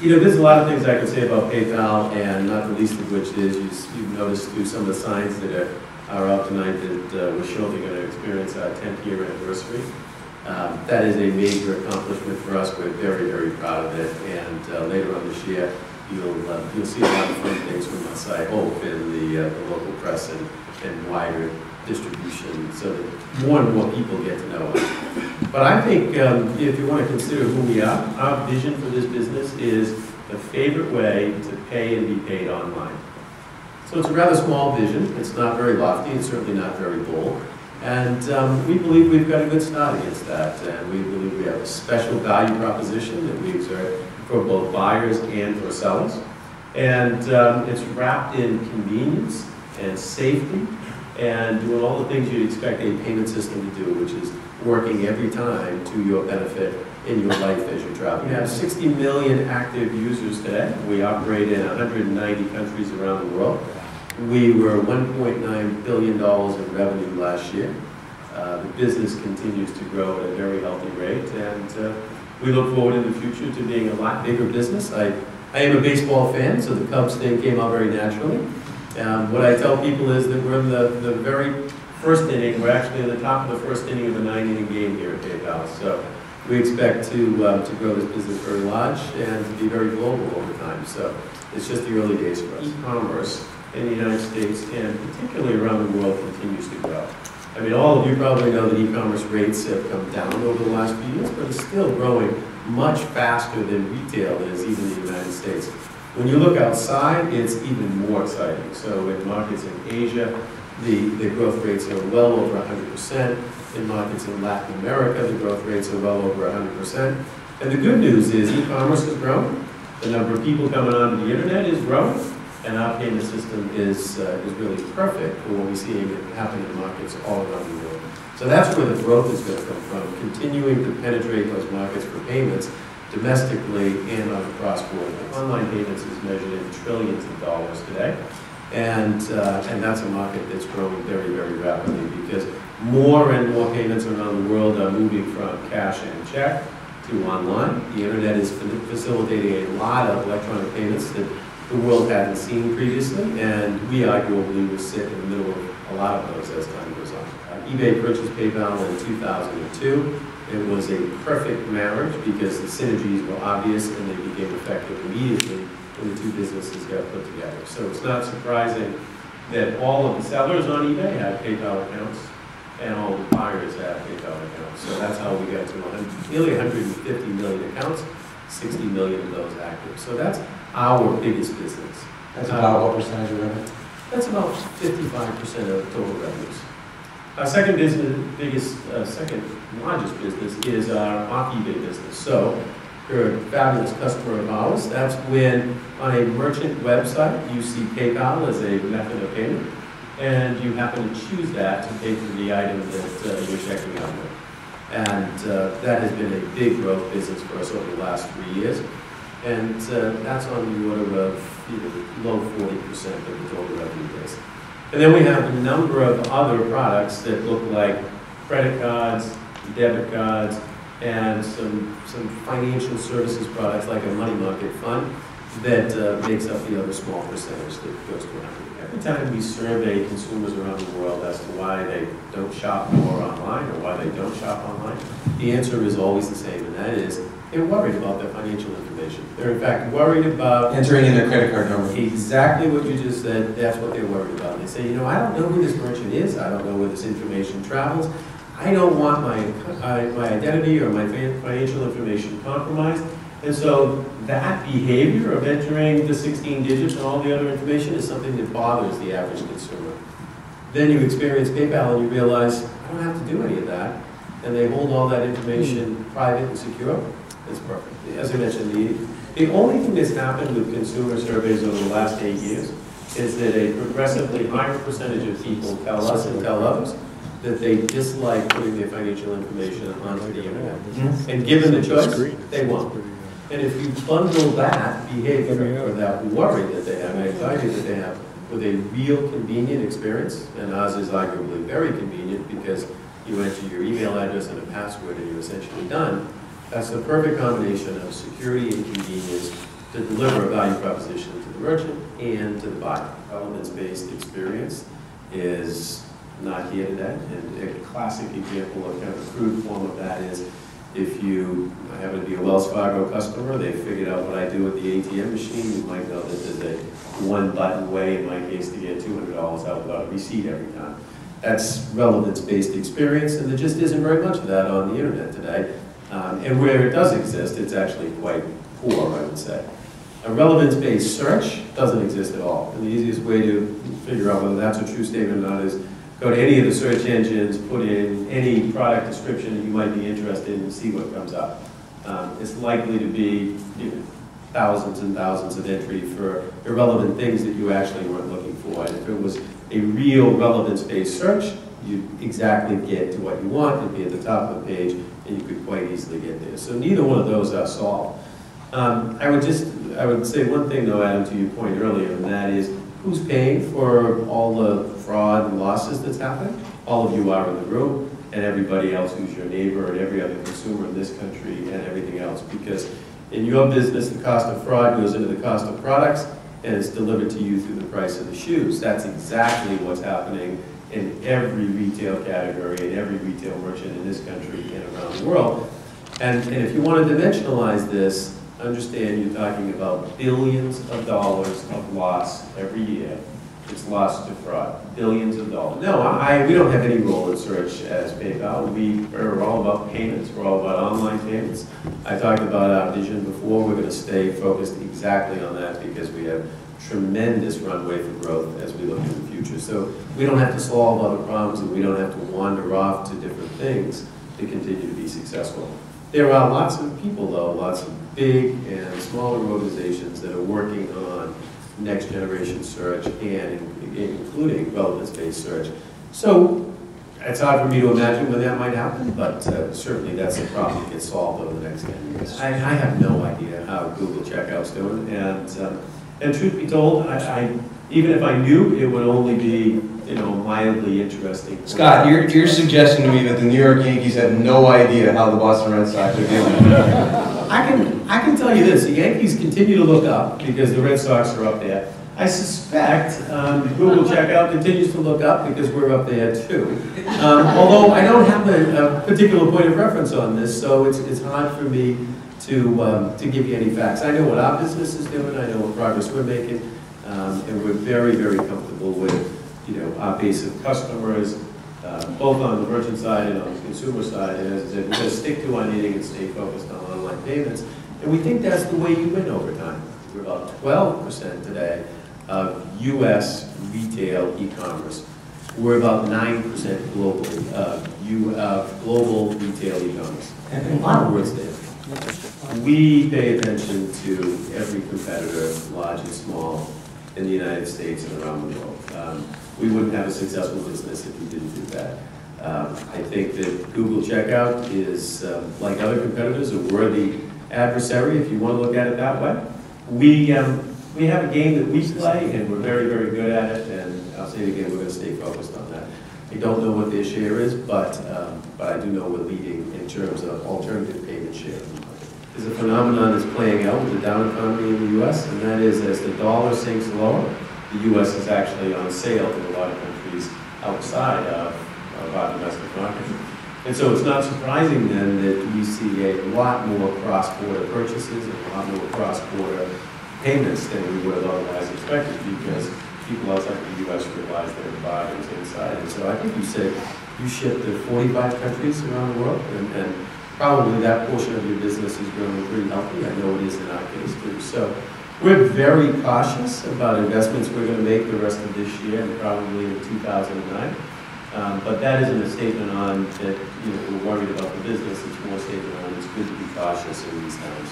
You know, there's a lot of things I can say about PayPal, and not the least of which is you've noticed through some of the signs that are out tonight that we're shortly going to experience our 10th year anniversary. That is a major accomplishment for us. We're very, very proud of it. And later on this year, you'll see a lot of fun things from us, I hope, in the local press and wider distribution, so that more and more people get to know us. But I think if you want to consider who we are, our vision for this business is the favorite way to pay and be paid online. So it's a rather small vision. It's not very lofty. It's certainly not very bold. And we believe we've got a good start against that. And we believe we have a special value proposition that we exert for both buyers and for sellers. And it's wrapped in convenience and safety and doing all the things you'd expect a payment system to do, which is working every time to your benefit in your life as you travel. We have 60 million active users today. We operate in 190 countries around the world. We were $1.9 billion in revenue last year. The business continues to grow at a very healthy rate, and we look forward in the future to being a lot bigger business. I am a baseball fan, so the Cubs thing came out very naturally. What I tell people is that we're in the very first inning. We're actually in the top of the first inning of a 9-inning game here at PayPal. So we expect to grow this business very large and to be very global over time. So it's just the early days for us. E-commerce in the United States and particularly around the world continues to grow. I mean, all of you probably know that e-commerce rates have come down over the last few years, but it's still growing much faster than retail is, even in the United States. When you look outside, it's even more exciting. So in markets in Asia, the growth rates are well over 100%. In markets in Latin America, the growth rates are well over 100%. And the good news is e-commerce is growing. The number of people coming onto the internet is growing. And our payment system is really perfect for what we see happening in markets all around the world. So that's where the growth is going to come from, continuing to penetrate those markets for payments domestically and on cross-border. Online payments is measured in trillions of dollars today. And that's a market that's growing very, very rapidly because more and more payments around the world are moving from cash and check to online. The internet is facilitating a lot of electronic payments that the world hadn't seen previously, and we arguably will sit in the middle of a lot of those as time goes on. eBay purchased PayPal in 2002. It was a perfect marriage because the synergies were obvious and they became effective immediately when the two businesses got put together. So it's not surprising that all of the sellers on eBay have PayPal accounts and all the buyers have PayPal accounts. So that's how we got to nearly 150 million accounts, 60 million of those active. So that's our biggest business. That's about what percentage of revenue? That's about 55% of total revenues. Our second largest business is our off-eBay business. So you're a fabulous customer of ours. That's when on a merchant website you see PayPal as a method of payment, and you happen to choose that to pay for the item that you're checking out with. And that has been a big growth business for us over the last 3 years. And that's on the order of low 40% of the total revenue base. And then we have a number of other products that look like credit cards, debit cards, and some financial services products like a money market fund that makes up the other small percentage that goes to 100. Every time we survey consumers around the world as to why they don't shop more online or why they don't shop online, the answer is always the same, and that is they're worried about their financial information. They're in fact worried about entering in their credit card number. Exactly what you just said, that's what they're worried about. They say, you know, I don't know who this merchant is, I don't know where this information travels, I don't want my identity or my financial information compromised. And so that behavior of entering the 16 digits and all the other information is something that bothers the average consumer. Then you experience PayPal and you realize, I don't have to do any of that. And they hold all that information private and secure. It's perfect. As I mentioned, the only thing that's happened with consumer surveys over the last 8 years is that a progressively higher percentage of people tell us and tell others that they dislike putting their financial information onto the internet. And given the choice, they won't. And if you bundle that behavior or that worry that they have, anxiety that they have, with a real convenient experience, and ours is arguably very convenient because you enter your email address and a password and you're essentially done, that's the perfect combination of security and convenience to to deliver a value proposition to the merchant and to the buyer. Relevance-based experience is not here today, and a classic example of kind of a crude form of that is if you happen to be a Wells Fargo customer, they figured out what I do at the ATM machine, you might know that there's a one-button way, in my case, to get $200 out without a receipt every time. That's relevance-based experience, and there just isn't very much of that on the internet today. And where it does exist, it's actually quite poor, I would say. A relevance-based search doesn't exist at all. And the easiest way to figure out whether that's a true statement or not is go to any of the search engines, put in any product description that you might be interested in and see what comes up. It's likely to be thousands and thousands of entries for irrelevant things that you actually weren't looking for. And if it was a real relevance-based search, you'd exactly get to what you want, it'd be at the top of the page, and you could quite easily get there. So neither one of those are solved. I would say one thing though, Adam, to your point earlier, and that is, who's paying for all the fraud and losses that's happening? All of you are in the room, and everybody else who's your neighbor and every other consumer in this country and everything else. Because in your business, the cost of fraud goes into the cost of products, and it's delivered to you through the price of the shoes. That's exactly what's happening in every retail category, and every retail merchant in this country and around the world. And if you want to dimensionalize this, understand you're talking about billions of dollars of loss every year. It's lost to fraud, billions of dollars. No, we don't have any role in search as PayPal. We're all about payments. We're all about online payments. I talked about our vision before. We're going to stay focused exactly on that because we have tremendous runway for growth as we look to the future. So we don't have to solve other problems, and we don't have to wander off to different things to continue to be successful. There are lots of people, though, lots of big and smaller organizations that are working on next generation search and including relevance-based search. So it's hard for me to imagine when that might happen, but certainly that's a problem that gets solved over the next 10 years. I have no idea how Google Checkout's doing, and truth be told, even if I knew, it would only be mildly interesting. Scott, you're suggesting to me that the New York Yankees have no idea how the Boston Red Sox are dealing. I can tell you this, the Yankees continue to look up because the Red Sox are up there. I suspect Google Checkout continues to look up because we're up there too. Although I don't have a particular point of reference on this, so it's hard for me to give you any facts. I know what our business is doing, I know what progress we're making, and we're very, very comfortable with our base of customers, both on the merchant side and on the consumer side. And as I said, we're going to stick to our knitting and stay focused on online payments. And we think that's the way you win over time. We're about 12% today of U.S. retail e-commerce. We're about 9% globally of global retail e-commerce. And a lot of words there. We pay attention to every competitor, large and small, in the United States and around the world. We wouldn't have a successful business if we didn't do that. I think that Google Checkout is, like other competitors, a worthy adversary, if you want to look at it that way. We have a game that we play, and we're very, very good at it, and I'll say it again, we're going to stay focused on that. I don't know what their share is, but I do know we're leading in terms of alternative payment share. There's a phenomenon that's playing out with the down economy in the U.S., and that is as the dollar sinks lower, the U.S. is actually on sale in a lot of countries outside of our domestic market. And so it's not surprising then that we see a lot more cross-border purchases and a lot more cross-border payments than we would have otherwise expected because people outside the U.S. realize their bargains inside. And so I think you said you ship to 45 countries around the world, and probably that portion of your business is growing pretty healthy. I know it is in our case too. So we're very cautious about investments we're going to make the rest of this year and probably in 2009. But that isn't a statement on that we're worried about the business. It's more a statement on it's good to be cautious in these times.